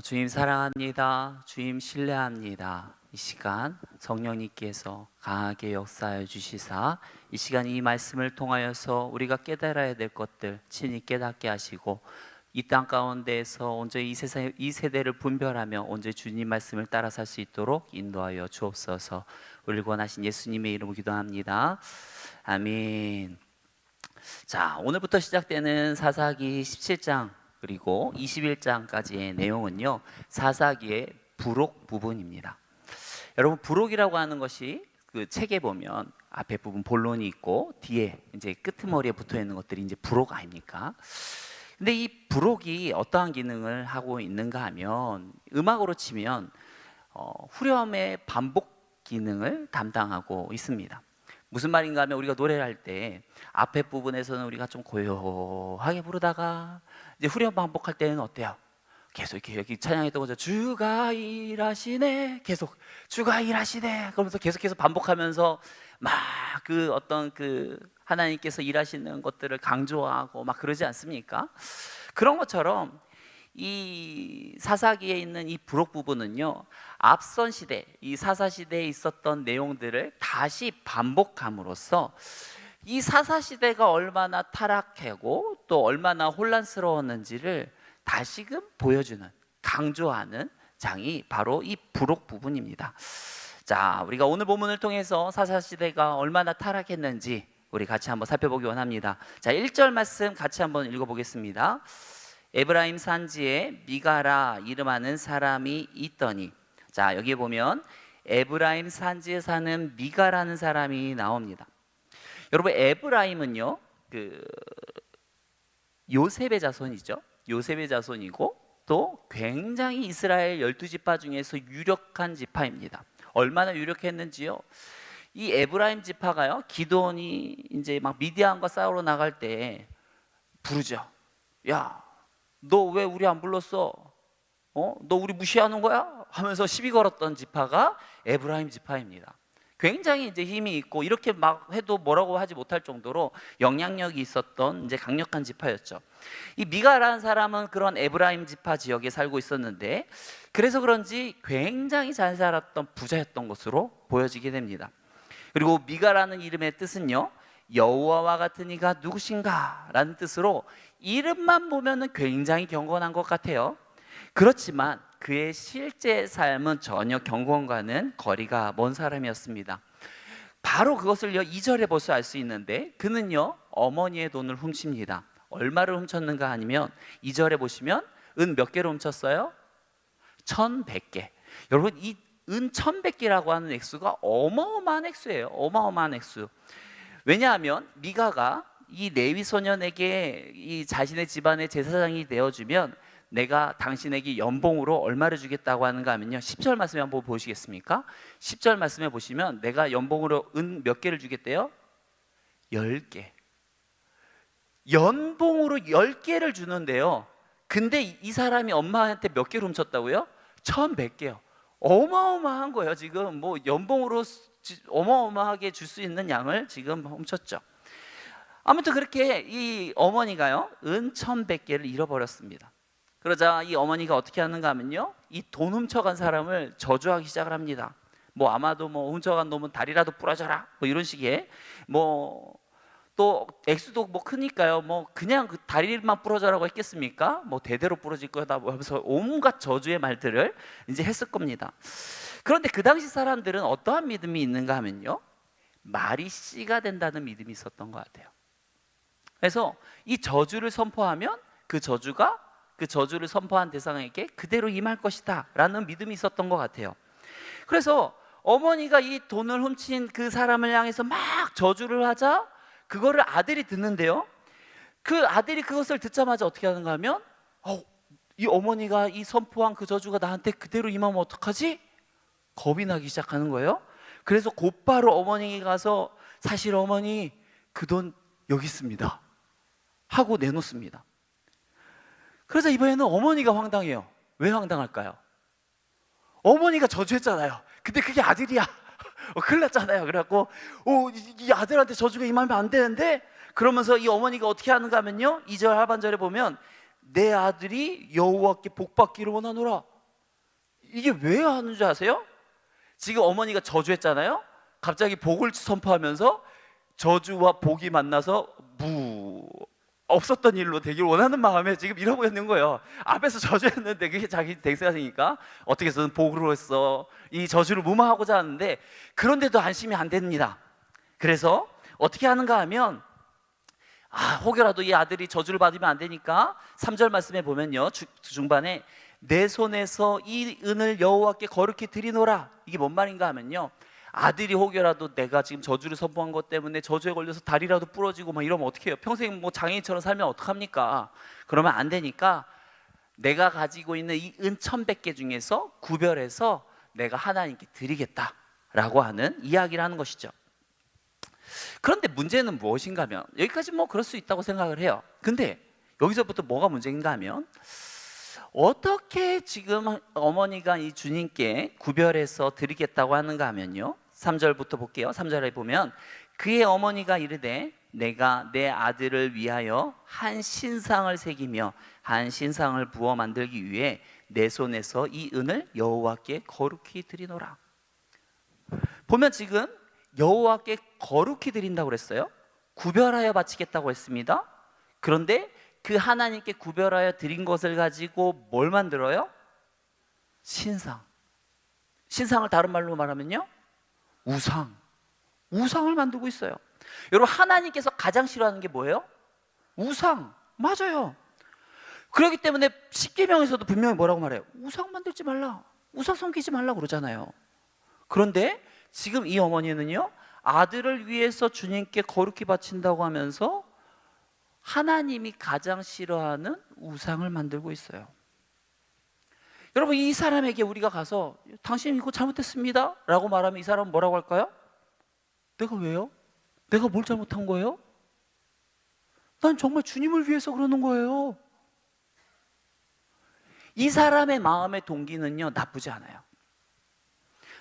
주님 사랑합니다. 주님 신뢰합니다. 이 시간 성령님께서 강하게 역사하여 주시사 이 시간 이 말씀을 통하여서 우리가 깨달아야 될 것들 친히 깨닫게 하시고 이 땅 가운데에서 온전히 이 세대를 분별하며 온전히 주님 말씀을 따라 살 수 있도록 인도하여 주옵소서. 우리를 권하신 예수님의 이름으로 기도합니다. 아멘. 자, 오늘부터 시작되는 사사기 17장 그리고 21장까지의 내용은요, 사사기의 부록 부분입니다. 여러분, 부록이라고 하는 것이 그 책에 보면 앞에 부분 본론이 있고 뒤에 이제 끄트머리에 붙어 있는 것들이 이제 부록 아닙니까? 근데 이 부록이 어떠한 기능을 하고 있는가 하면 음악으로 치면 후렴의 반복 기능을 담당하고 있습니다. 무슨 말인가 하면 우리가 노래를 할 때 앞에 부분에서는 우리가 좀 고요하게 부르다가 이제 후렴 반복할 때는 어때요? 계속 이렇게 여기 찬양했던 거죠. 주가 일하시네. 계속 주가 일하시네. 그러면서 계속해서 반복하면서 막 그 어떤 그 하나님께서 일하시는 것들을 강조하고 막 그러지 않습니까? 그런 것처럼 이 사사기에 있는 이 부록 부분은요, 앞선 시대, 이 사사 시대에 있었던 내용들을 다시 반복함으로써 이 사사 시대가 얼마나 타락하고 또 얼마나 혼란스러웠는지를 다시금 보여주는, 강조하는 장이 바로 이 부록 부분입니다. 자, 우리가 오늘 본문을 통해서 사사 시대가 얼마나 타락했는지 우리 같이 한번 살펴보기 원합니다. 자, 1절 말씀 같이 한번 읽어보겠습니다. 에브라임 산지에 미가라 이름하는 사람이 있더니, 자, 여기 보면 에브라임 산지에 사는 미가라는 사람이 나옵니다. 여러분, 에브라임은요, 그 요셉의 자손이죠. 요셉의 자손이고 또 굉장히 이스라엘 12지파 중에서 유력한 지파입니다. 얼마나 유력했는지요, 이 에브라임 지파가요, 기드온이 이제 막 미디안과 싸우러 나갈 때 부르죠. 야, 너 왜 우리 안 불렀어? 너 우리 무시하는 거야? 하면서 시비 걸었던 지파가 에브라임 지파입니다. 굉장히 이제 힘이 있고 이렇게 막 해도 뭐라고 하지 못할 정도로 영향력이 있었던 이제 강력한 지파였죠. 이 미가라는 사람은 그런 에브라임 지파 지역에 살고 있었는데, 그래서 그런지 굉장히 잘 살았던 부자였던 것으로 보여지게 됩니다. 그리고 미가라는 이름의 뜻은요, 여호와와 같은 이가 누구신가 라는 뜻으로 이름만 보면은 굉장히 경건한 것 같아요. 그렇지만 그의 실제 삶은 전혀 경건과는 거리가 먼 사람이었습니다. 바로 그것을요, 2절에 벌써 알 수 있는데, 그는요 어머니의 돈을 훔칩니다. 얼마를 훔쳤는가 하면 2절에 보시면 은 몇 개를 훔쳤어요? 1100개. 여러분, 이 은 1100개라고 하는 액수가 어마어마한 액수예요. 어마어마한 액수. 왜냐하면 미가가 이 레위 소년에게 이 자신의 집안의 제사장이 되어주면 내가 당신에게 연봉으로 얼마를 주겠다고 하는가 하면요, 10절 말씀에 한번 보시겠습니까? 10절 말씀에 보시면 내가 연봉으로 은 몇 개를 주겠대요? 10개. 연봉으로 10개를 주는데요, 근데 이 사람이 엄마한테 몇 개를 훔쳤다고요? 1100개요. 어마어마한 거예요. 지금 뭐 연봉으로 어마어마하게 줄 수 있는 양을 지금 훔쳤죠. 아무튼 그렇게 이 어머니가요, 은 1100개를 잃어버렸습니다. 그러자 이 어머니가 어떻게 하는가 하면요, 이 돈 훔쳐간 사람을 저주하기 시작을 합니다. 뭐 아마도 뭐 훔쳐간 놈은 다리라도 부러져라, 뭐 이런 식의, 뭐 또 액수도 뭐 크니까요, 뭐 그냥 그 다리만 부러져라고 했겠습니까? 뭐 대대로 부러질 거다 뭐 하면서 온갖 저주의 말들을 이제 했을 겁니다. 그런데 그 당시 사람들은 어떠한 믿음이 있는가 하면요, 말이 씨가 된다는 믿음이 있었던 것 같아요. 그래서 이 저주를 선포하면 그 저주가 그 저주를 선포한 대상에게 그대로 임할 것이다 라는 믿음이 있었던 것 같아요. 그래서 어머니가 이 돈을 훔친 그 사람을 향해서 막 저주를 하자 그거를 아들이 듣는데요, 그 아들이 그것을 듣자마자 어떻게 하는가 하면 이 어머니가 이 선포한 그 저주가 나한테 그대로 임하면 어떡하지? 겁이 나기 시작하는 거예요. 그래서 곧바로 어머니가 가서 사실 어머니 그 돈 여기 있습니다 하고 내놓습니다. 그래서 이번에는 어머니가 황당해요. 왜 황당할까요? 어머니가 저주했잖아요. 근데 그게 아들이야. 큰일 났잖아요. 그래갖고 이 아들한테 저주가 임하면 안 되는데, 그러면서 이 어머니가 어떻게 하는가 하면요, 2절 하반절에 보면 내 아들이 여호와께 복받기를 원하노라. 이게 왜 하는지 아세요? 지금 어머니가 저주했잖아요. 갑자기 복을 선포하면서 저주와 복이 만나서 없었던 일로 되길 원하는 마음에 지금 이러고 있는 거예요. 앞에서 저주했는데 그게 자기 댁생이니까 어떻게 해서든 복으로 했어. 이 저주를 무마하고자 하는데, 그런데도 안심이 안 됩니다. 그래서 어떻게 하는가 하면, 혹여라도 이 아들이 저주를 받으면 안 되니까 3절 말씀에 보면요, 중반에 내 손에서 이 은을 여호와께 거룩히 드리노라. 이게 뭔 말인가 하면요, 아들이 혹여라도 내가 지금 저주를 선포한 것 때문에 저주에 걸려서 다리라도 부러지고 막 이러면 어떻게 해요? 평생 뭐 장애인처럼 살면 어떡합니까? 그러면 안 되니까 내가 가지고 있는 이 은 1,100개 중에서 구별해서 내가 하나님께 드리겠다라고 하는 이야기를 하는 것이죠. 그런데 문제는 무엇인가 하면, 여기까지 뭐 그럴 수 있다고 생각을 해요. 근데 여기서부터 뭐가 문제인가 하면, 어떻게 지금 어머니가 이 주님께 구별해서 드리겠다고 하는가 하면요, 3절부터 볼게요. 3절에 보면 그의 어머니가 이르되 내가 내 아들을 위하여 한 신상을 새기며 한 신상을 부어 만들기 위해 내 손에서 이 은을 여호와께 거룩히 드리노라. 보면 지금 여호와께 거룩히 드린다고 그랬어요. 구별하여 바치겠다고 했습니다. 그런데 그 하나님께 구별하여 드린 것을 가지고 뭘 만들어요? 신상. 신상을 다른 말로 말하면요, 우상을 만들고 있어요. 여러분, 하나님께서 가장 싫어하는 게 뭐예요? 우상. 맞아요. 그렇기 때문에 십계명에서도 분명히 뭐라고 말해요? 우상 만들지 말라, 우상 섬기지 말라 그러잖아요. 그런데 지금 이 어머니는요, 아들을 위해서 주님께 거룩히 바친다고 하면서 하나님이 가장 싫어하는 우상을 만들고 있어요. 여러분, 이 사람에게 우리가 가서 당신 이거 잘못했습니다 라고 말하면 이 사람은 뭐라고 할까요? 내가 왜요? 내가 뭘 잘못한 거예요? 난 정말 주님을 위해서 그러는 거예요. 이 사람의 마음의 동기는요, 나쁘지 않아요.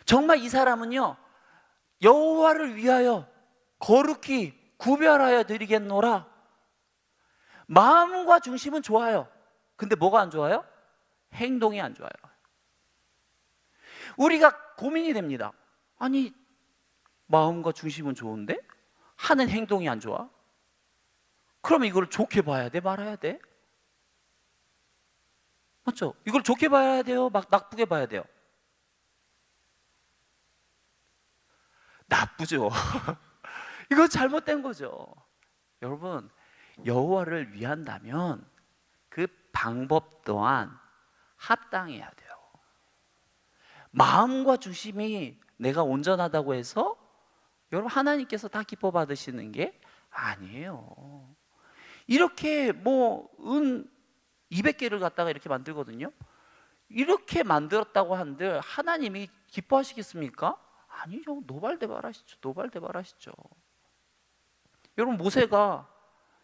정말 이 사람은요, 여호와를 위하여 거룩히 구별하여 드리겠노라. 마음과 중심은 좋아요. 근데 뭐가 안 좋아요? 행동이 안 좋아요. 우리가 고민이 됩니다. 아니, 마음과 중심은 좋은데 하는 행동이 안 좋아? 그러면 이걸 좋게 봐야 돼, 말아야 돼? 맞죠? 이걸 좋게 봐야 돼요, 막 나쁘게 봐야 돼요? 나쁘죠. 이거 잘못된 거죠. 여러분, 여호와를 위한다면 그 방법 또한 합당해야 돼요. 마음과 중심이 내가 온전하다고 해서 여러분 하나님께서 다 기뻐 받으시는 게 아니에요. 이렇게 뭐 은 200개를 갖다가 이렇게 만들거든요. 이렇게 만들었다고 한들 하나님이 기뻐하시겠습니까? 아니죠. 노발대발하시죠. 노발대발하시죠. 여러분, 모세가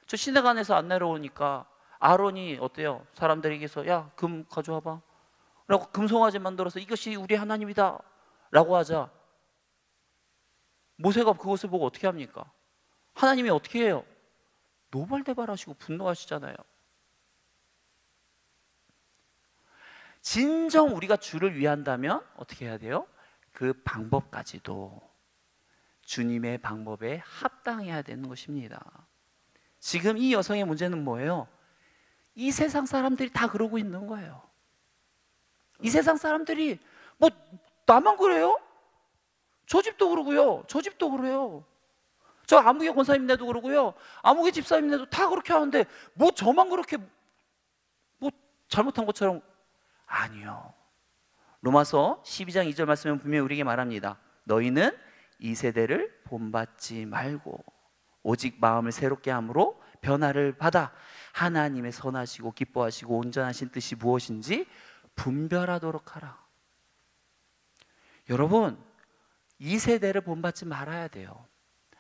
저 시내간에서 안 내려오니까 아론이 어때요? 사람들에게서 야, 금 가져와봐 라고 금송아지 만들어서 이것이 우리 하나님이다 라고 하자, 모세가 그것을 보고 어떻게 합니까? 하나님이 어떻게 해요? 노발대발하시고 분노하시잖아요. 진정 우리가 주를 위한다면 어떻게 해야 돼요? 그 방법까지도 주님의 방법에 합당해야 되는 것입니다. 지금 이 여성의 문제는 뭐예요? 이 세상 사람들이 다 그러고 있는 거예요. 이 세상 사람들이 뭐 나만 그래요? 저 집도 그러고요, 저 집도 그래요. 저 아무개 권사님네도 그러고요, 아무개 집사님네도 다 그렇게 하는데 뭐 저만 그렇게 뭐 잘못한 것처럼. 아니요. 로마서 12장 2절 말씀은 분명히 우리에게 말합니다. 너희는 이 세대를 본받지 말고 오직 마음을 새롭게 함으로 변화를 받아 하나님의 선하시고 기뻐하시고 온전하신 뜻이 무엇인지 분별하도록 하라. 여러분, 이 세대를 본받지 말아야 돼요.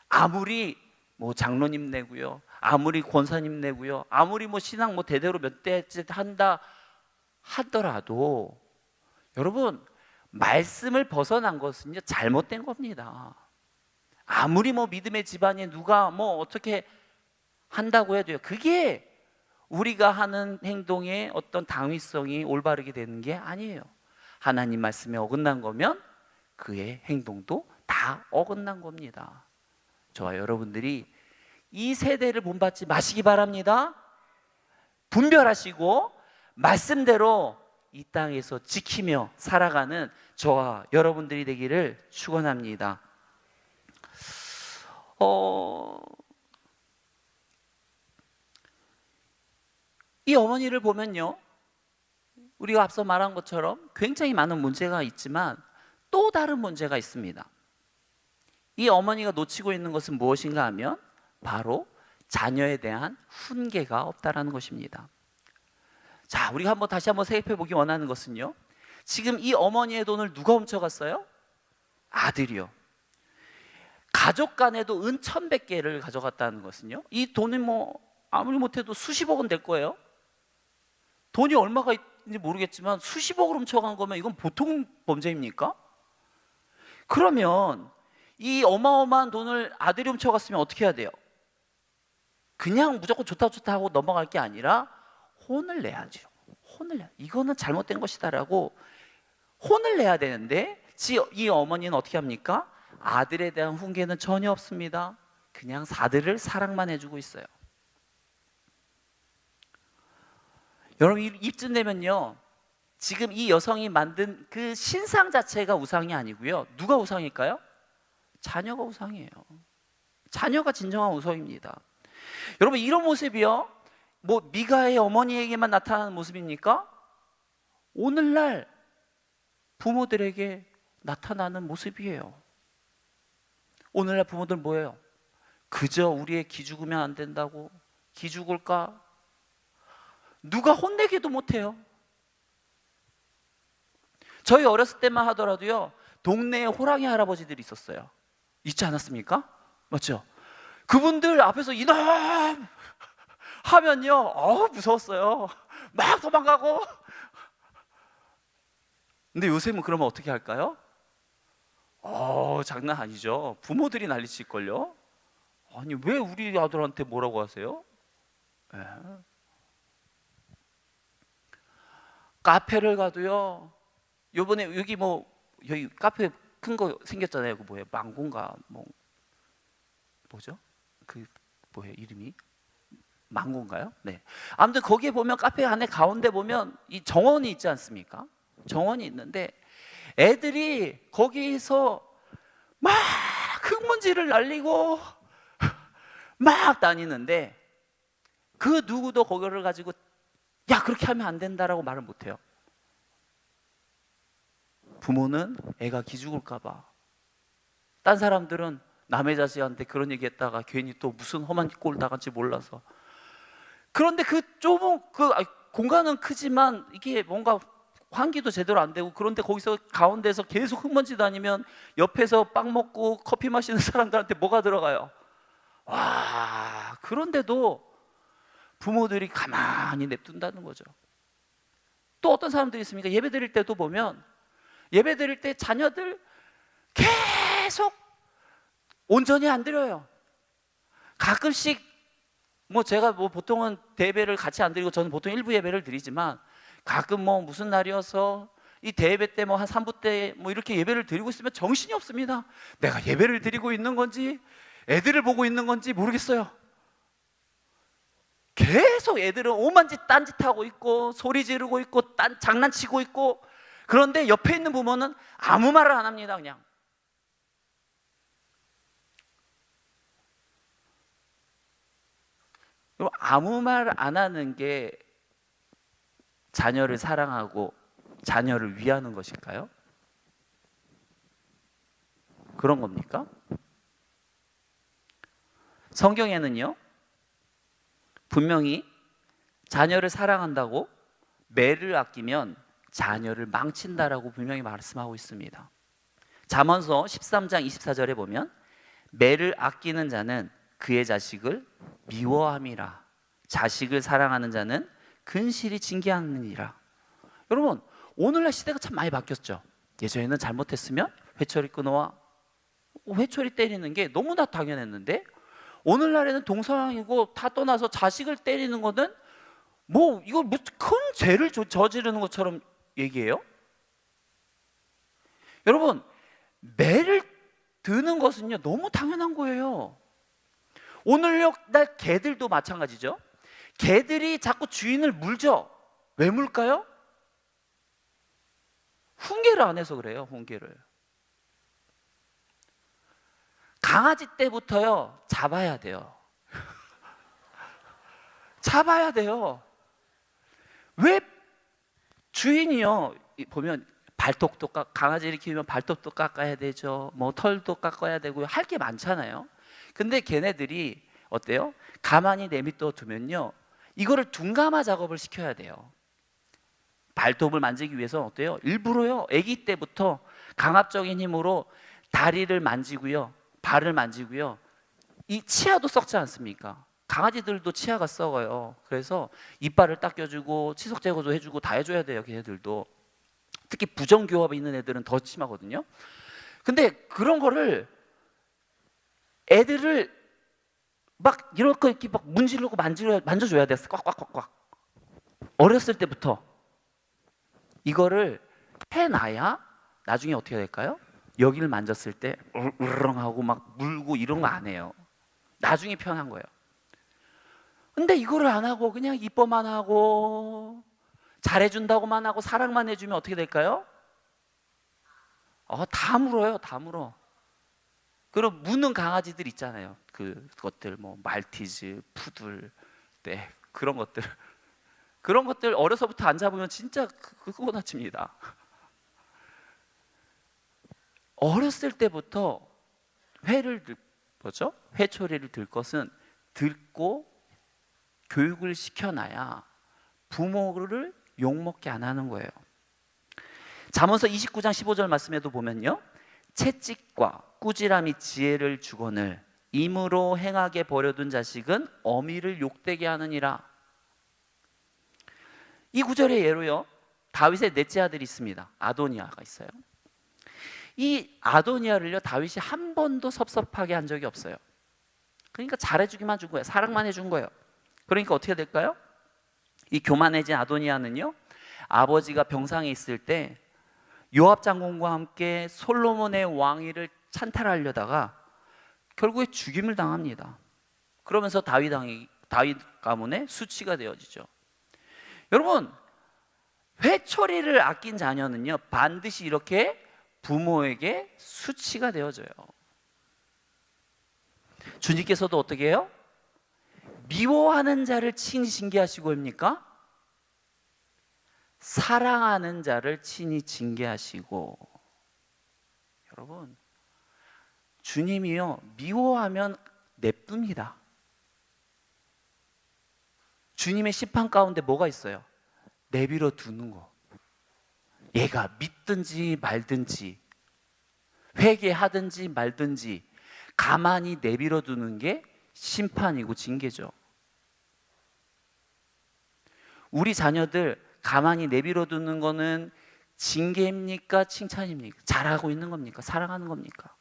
아무리 뭐 장로님 내고요, 아무리 권사님 내고요, 아무리 뭐 신앙 뭐 대대로 몇 대째 한다 하더라도 여러분, 말씀을 벗어난 것은요 잘못된 겁니다. 아무리 뭐 믿음의 집안에 누가 뭐 어떻게 한다고 해도요, 그게 우리가 하는 행동의 어떤 당위성이 올바르게 되는 게 아니에요. 하나님 말씀에 어긋난 거면 그의 행동도 다 어긋난 겁니다. 저와 여러분들이 이 세대를 본받지 마시기 바랍니다. 분별하시고 말씀대로 이 땅에서 지키며 살아가는 저와 여러분들이 되기를 축원합니다. 이 어머니를 보면요, 우리가 앞서 말한 것처럼 굉장히 많은 문제가 있지만 또 다른 문제가 있습니다. 이 어머니가 놓치고 있는 것은 무엇인가 하면 바로 자녀에 대한 훈계가 없다라는 것입니다. 자, 우리가 다시 한번 생각해 보기 원하는 것은요, 지금 이 어머니의 돈을 누가 훔쳐갔어요? 아들이요. 가족 간에도 은 1,100개를 가져갔다는 것은요, 이 돈이 아무리 못해도 수십억은 될 거예요. 돈이 얼마가 있는지 모르겠지만 수십억을 훔쳐간 거면 이건 보통 범죄입니까? 그러면 이 어마어마한 돈을 아들이 훔쳐갔으면 어떻게 해야 돼요? 그냥 무조건 좋다 좋다 하고 넘어갈 게 아니라 혼을 내야죠. 혼을 내. 이거는 잘못된 것이다라고 혼을 내야 되는데 이 어머니는 어떻게 합니까? 아들에 대한 훈계는 전혀 없습니다. 그냥 아들을 사랑만 해주고 있어요. 여러분, 이쯤 되면요, 지금 이 여성이 만든 그 신상 자체가 우상이 아니고요, 누가 우상일까요? 자녀가 우상이에요. 자녀가 진정한 우상입니다. 여러분, 이런 모습이요, 미가의 어머니에게만 나타나는 모습입니까? 오늘날 부모들에게 나타나는 모습이에요. 오늘날 부모들 뭐예요? 그저 우리의 기죽으면 안 된다고, 기죽을까? 누가 혼내기도 못해요. 저희 어렸을 때만 하더라도요, 동네에 호랑이 할아버지들이 있었어요. 있지 않았습니까? 맞죠? 그분들 앞에서 이놈 하면요, 무서웠어요. 막 도망가고. 근데 요새는 그러면 어떻게 할까요? 장난 아니죠. 부모들이 난리칠걸요. 아니, 왜 우리 아들한테 뭐라고 하세요? 네. 카페를 가도요, 요번에 여기 여기 카페 큰 거 생겼잖아요. 그 뭐예요? 망고인가 뭐죠? 그 뭐예요? 이름이 망고인가요? 네. 아무튼 거기에 보면 카페 안에 가운데 보면 이 정원이 있지 않습니까? 정원이 있는데 애들이 거기서 막 흙먼지를 날리고 막 다니는데 그 누구도 그거를 가지고 야, 그렇게 하면 안 된다라고 말을 못해요. 부모는 애가 기죽을까 봐. 딴 사람들은 남의 자식한테 그런 얘기 했다가 괜히 또 무슨 험한 꼴 당할지 몰라서. 그런데 그 좁은 공간은 크지만 이게 뭔가 환기도 제대로 안 되고, 그런데 거기서 가운데서 계속 흙먼지 다니면 옆에서 빵 먹고 커피 마시는 사람들한테 뭐가 들어가요? 와, 그런데도 부모들이 가만히 냅둔다는 거죠. 또 어떤 사람들이 있습니까? 예배 드릴 때도 보면 예배 드릴 때 자녀들 계속 온전히 안 드려요. 가끔씩 제가 보통은 대예배를 같이 안 드리고 저는 보통 일부 예배를 드리지만 가끔 무슨 날이어서 이 대예배 때 한 3부 때 이렇게 예배를 드리고 있으면 정신이 없습니다. 내가 예배를 드리고 있는 건지 애들을 보고 있는 건지 모르겠어요. 계속 애들은 오만 짓 딴짓하고 있고 소리 지르고 있고 장난치고 있고, 그런데 옆에 있는 부모는 아무 말을 안 합니다. 그냥 아무 말 안 하는 게 자녀를 사랑하고 자녀를 위하는 것일까요? 그런 겁니까? 성경에는요, 분명히 자녀를 사랑한다고 매를 아끼면 자녀를 망친다라고 분명히 말씀하고 있습니다. 잠언서 13장 24절에 보면 매를 아끼는 자는 그의 자식을 미워함이라, 자식을 사랑하는 자는 근실이 징계하느니라. 여러분, 오늘날 시대가 참 많이 바뀌었죠. 예전에는 잘못했으면 회초리 끊어와, 회초리 때리는 게 너무나 당연했는데 오늘날에는 동서양이고 다 떠나서 자식을 때리는 거는 뭐 이거 뭐 큰 죄를 저지르는 것처럼 얘기해요? 여러분, 매를 드는 것은요 너무 당연한 거예요. 오늘날 개들도 마찬가지죠. 개들이 자꾸 주인을 물죠. 왜 물까요? 훈계를 안 해서 그래요. 훈계를. 강아지 때부터요 잡아야 돼요. 잡아야 돼요. 왜? 주인이요 보면 발톱도 강아지를 키우면 발톱도 깎아야 되죠. 뭐 털도 깎아야 되고요. 할 게 많잖아요. 근데 걔네들이 어때요? 가만히 내비둬 두면요 이거를 둔감화 작업을 시켜야 돼요. 발톱을 만지기 위해서 어때요? 일부러요 아기 때부터 강압적인 힘으로 다리를 만지고요, 발을 만지고요. 이 치아도 썩지 않습니까? 강아지들도 치아가 썩어요. 그래서 이빨을 닦여주고 치석 제거도 해주고 다 해줘야 돼요. 걔네들도. 특히 부정교합이 있는 애들은 더 심하거든요. 근데 그런 거를 애들을 막 이렇게 막 문지르고 만져줘야 돼. 꽉꽉꽉꽉. 어렸을 때부터 이거를 해놔야 나중에 어떻게 될까요? 여기를 만졌을 때 으르렁하고 막 물고 이런 거 안 해요. 나중에 편한 거예요. 근데 이거를 안 하고 그냥 이뻐만 하고 잘해준다고만 하고 사랑만 해주면 어떻게 될까요? 다 물어요. 다 물어. 그럼 무는 강아지들 있잖아요. 그것들 뭐 말티즈, 푸들, 네 그런 것들 어려서부터 안 잡으면 진짜 그거 다칩니다. 어렸을 때부터 회초리를 들 것은 듣고 교육을 시켜놔야 부모를 욕먹게 안 하는 거예요. 잠언서 29장 15절 말씀에도 보면요 채찍과 꾸지람이 지혜를 주거늘 임으로 행하게 버려둔 자식은 어미를 욕되게 하느니라. 이 구절의 예로요 다윗의 넷째 아들이 있습니다. 아도니아가 있어요. 이 아도니아를요 다윗이 한 번도 섭섭하게 한 적이 없어요. 그러니까 잘해주기만 준 거예요. 사랑만 해준 거예요. 그러니까 어떻게 될까요? 이 교만해진 아도니아는요 아버지가 병상에 있을 때 요압 장군과 함께 솔로몬의 왕위를 찬탈하려다가 결국에 죽임을 당합니다. 그러면서 다윗 가문의 수치가 되어지죠. 여러분, 회초리를 아낀 자녀는요 반드시 이렇게 부모에게 수치가 되어져요. 주님께서도 어떻게 해요? 미워하는 자를 친히 징계하시고입니까? 사랑하는 자를 친히 징계하시고. 여러분, 주님이요 미워하면 냅둡니다. 주님의 심판 가운데 뭐가 있어요? 내버려 두는 거. 얘가 믿든지 말든지 회개하든지 말든지 가만히 내버려 두는 게 심판이고 징계죠. 우리 자녀들 가만히 내버려 두는 거는 징계입니까? 칭찬입니까? 잘하고 있는 겁니까? 사랑하는 겁니까?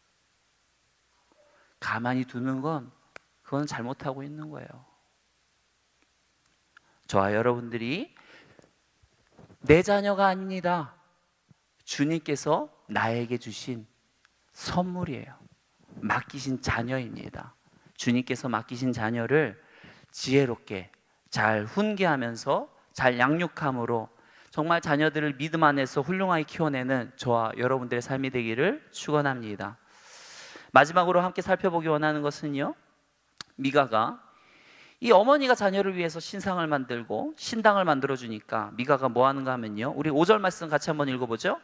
가만히 두는 건 그건 잘못하고 있는 거예요. 저와 여러분들이 내 자녀가 아닙니다. 주님께서 나에게 주신 선물이에요. 맡기신 자녀입니다. 주님께서 맡기신 자녀를 지혜롭게 잘 훈계하면서 잘 양육함으로 정말 자녀들을 믿음 안에서 훌륭하게 키워내는 저와 여러분들의 삶이 되기를 축원합니다. 마지막으로 함께 살펴보기 원하는 것은요, 미가가 이 어머니가 자녀를 위해서 신상을 만들고 신당을 만들어 주니까 미가가 뭐 하는가 하면요, 우리 5절 말씀 같이 한번 읽어보죠.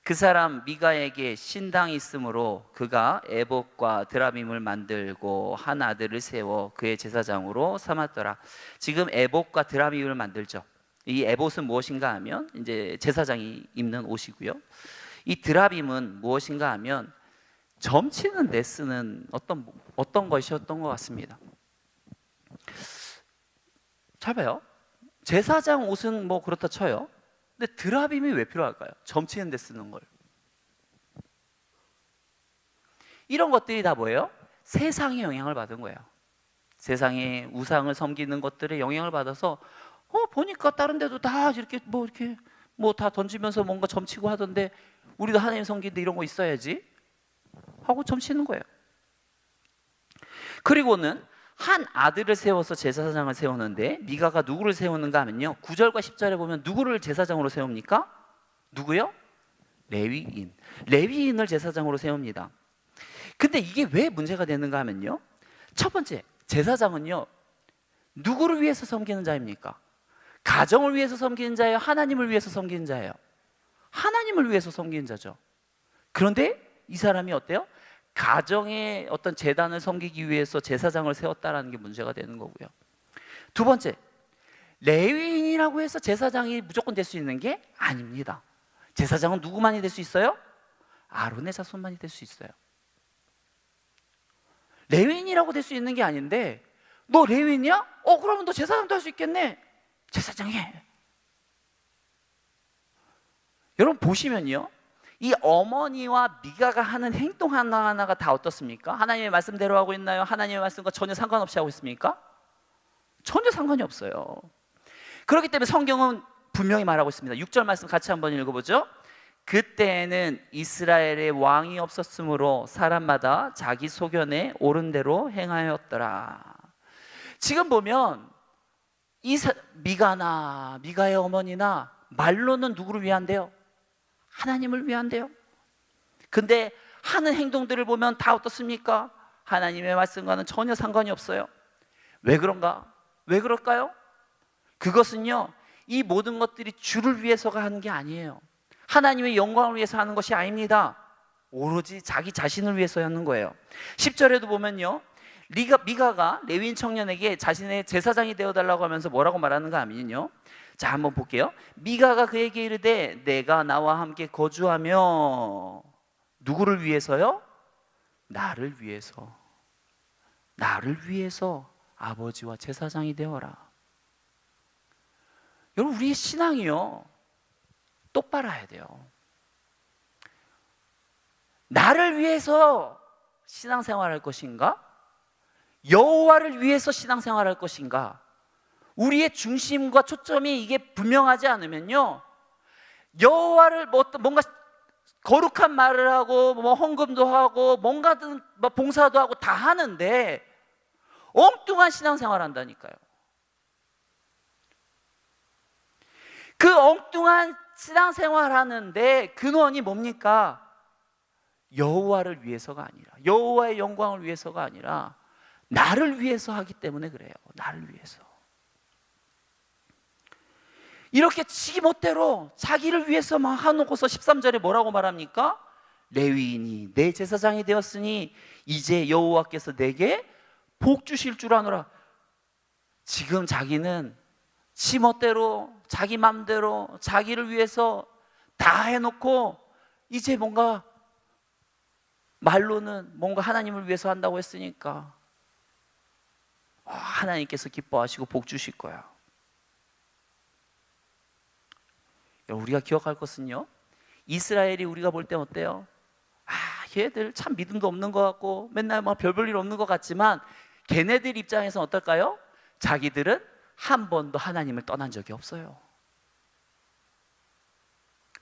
그 사람 미가에게 신당이 있으므로 그가 에봇과 드라밈을 만들고 한 아들을 세워 그의 제사장으로 삼았더라. 지금 에봇과 드라밈을 만들죠. 이 에봇은 무엇인가 하면 이제 제사장이 입는 옷이고요. 이 드라빔은 무엇인가 하면 점치는 데 쓰는 어떤 것이었던 것 같습니다. 잘 봐요. 제사장 옷은 뭐 그렇다 쳐요. 근데 드라빔이 왜 필요할까요? 점치는 데 쓰는 걸. 이런 것들이 다 뭐예요? 세상의 영향을 받은 거예요. 세상의 우상을 섬기는 것들의 영향을 받아서 보니까 다른 데도 다 이렇게 뭐 다 던지면서 뭔가 점치고 하던데 우리도 하나님 섬기는데 이런 거 있어야지 하고 점치는 거예요. 그리고는 한 아들을 세워서 제사장을 세우는데 미가가 누구를 세우는가 하면요, 9절과 10절에 보면 누구를 제사장으로 세웁니까? 누구요? 레위인. 레위인을 제사장으로 세웁니다. 근데 이게 왜 문제가 되는가 하면요, 첫 번째, 제사장은요 누구를 위해서 섬기는 자입니까? 가정을 위해서 섬기는 자예요? 하나님을 위해서 섬기는 자예요? 하나님을 위해서 섬기는 자죠. 그런데 이 사람이 어때요? 가정의 어떤 제단을 섬기기 위해서 제사장을 세웠다라는 게 문제가 되는 거고요. 두 번째, 레위인이라고 해서 제사장이 무조건 될 수 있는 게 아닙니다. 제사장은 누구만이 될 수 있어요? 아론의 자손만이 될 수 있어요. 레위인이라고 될 수 있는 게 아닌데, 너 레위인이야? 그러면 너 제사장도 할 수 있겠네. 제사장 해. 여러분 보시면요, 이 어머니와 미가가 하는 행동 하나하나가 다 어떻습니까? 하나님의 말씀대로 하고 있나요? 하나님의 말씀과 전혀 상관없이 하고 있습니까? 전혀 상관이 없어요. 그렇기 때문에 성경은 분명히 말하고 있습니다. 6절 말씀 같이 한번 읽어보죠. 그때에는 이스라엘의 왕이 없었으므로 사람마다 자기 소견에 옳은 대로 행하였더라. 지금 보면 미가의 어머니나 말로는 누구를 위한대요? 하나님을 위한대요. 근데 하는 행동들을 보면 다 어떻습니까? 하나님의 말씀과는 전혀 상관이 없어요. 왜 그런가? 왜 그럴까요? 그것은요, 이 모든 것들이 주를 위해서가 하는 게 아니에요. 하나님의 영광을 위해서 하는 것이 아닙니다. 오로지 자기 자신을 위해서 하는 거예요. 10절에도 보면요, 미가가 레위인 청년에게 자신의 제사장이 되어달라고 하면서 뭐라고 말하는가 하면요, 자 한번 볼게요. 미가가 그에게 이르되 내가 나와 함께 거주하며 누구를 위해서요? 나를 위해서 아버지와 제사장이 되어라. 여러분, 우리의 신앙이요 똑바로 해야 돼요. 나를 위해서 신앙생활할 것인가? 여호와를 위해서 신앙생활할 것인가? 우리의 중심과 초점이 이게 분명하지 않으면요, 여호와를 뭔가 거룩한 말을 하고 뭐 헌금도 하고 뭔가든 뭐 봉사도 하고 다 하는데 엉뚱한 신앙생활 한다니까요. 그 엉뚱한 신앙생활 하는데 근원이 뭡니까? 여호와를 위해서가 아니라, 여호와의 영광을 위해서가 아니라 나를 위해서 하기 때문에 그래요. 나를 위해서. 이렇게 지 멋대로 자기를 위해서 막 하놓고서 13절에 뭐라고 말합니까? 레위인이 내 제사장이 되었으니 이제 여호와께서 내게 복 주실 줄 아노라. 지금 자기는 지 멋대로 자기 맘대로 자기를 위해서 다 해놓고 이제 뭔가 말로는 뭔가 하나님을 위해서 한다고 했으니까 하나님께서 기뻐하시고 복 주실 거야. 우리가 기억할 것은요, 이스라엘이 우리가 볼 때 어때요? 얘들 참 믿음도 없는 것 같고 맨날 막 별볼일 없는 것 같지만 걔네들 입장에서는 어떨까요? 자기들은 한 번도 하나님을 떠난 적이 없어요.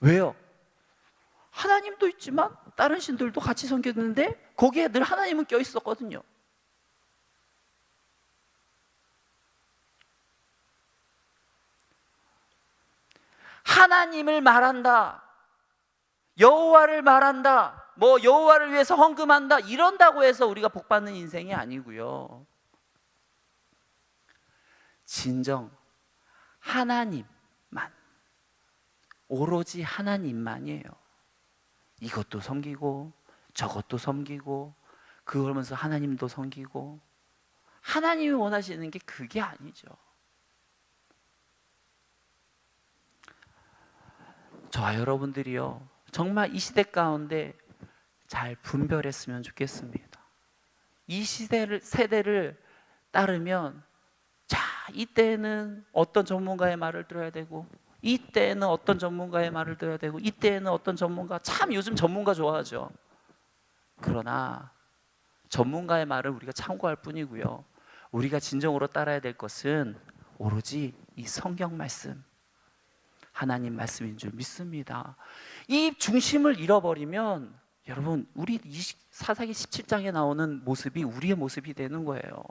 왜요? 하나님도 있지만 다른 신들도 같이 섬겼는데 거기에 늘 하나님은 껴 있었거든요. 하나님을 말한다, 여호와를 말한다, 뭐 여호와를 위해서 헌금한다 이런다고 해서 우리가 복받는 인생이 아니고요, 진정 하나님만, 오로지 하나님만이에요. 이것도 섬기고 저것도 섬기고 그러면서 하나님도 섬기고, 하나님이 원하시는 게 그게 아니죠. 저와 여러분들이요 정말 이 시대 가운데 잘 분별했으면 좋겠습니다. 이 세대를 따르면 자, 이때는 어떤 전문가의 말을 들어야 되고 이때는 어떤 전문가의 말을 들어야 되고 이때는 어떤 전문가, 참 요즘 전문가 좋아하죠. 그러나 전문가의 말을 우리가 참고할 뿐이고요, 우리가 진정으로 따라야 될 것은 오로지 이 성경 말씀, 하나님 말씀인 줄 믿습니다. 이 중심을 잃어버리면 여러분, 우리 사사기 17장에 나오는 모습이 우리의 모습이 되는 거예요.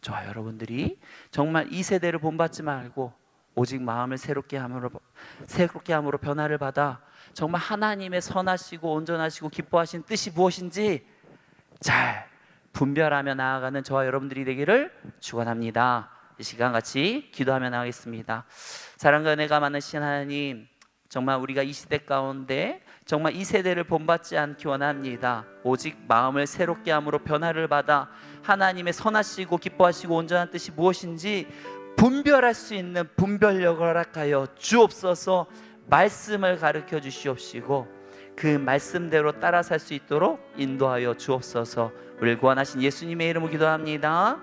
저와 여러분들이 정말 이 세대를 본받지 말고 오직 마음을 새롭게 함으로 변화를 받아 정말 하나님의 선하시고 온전하시고 기뻐하신 뜻이 무엇인지 잘 분별하며 나아가는 저와 여러분들이 되기를 축원합니다. 이 시간 같이 기도하며 나가겠습니다. 사랑과 은혜가 많으신 하나님, 정말 우리가 이 시대 가운데 정말 이 세대를 본받지 않기 원합니다. 오직 마음을 새롭게 함으로 변화를 받아 하나님의 선하시고 기뻐하시고 온전한 뜻이 무엇인지 분별할 수 있는 분별력을 허락하여 주옵소서. 말씀을 가르쳐 주시옵시고 그 말씀대로 따라 살 수 있도록 인도하여 주옵소서. 우리를 구원하신 예수님의 이름으로 기도합니다.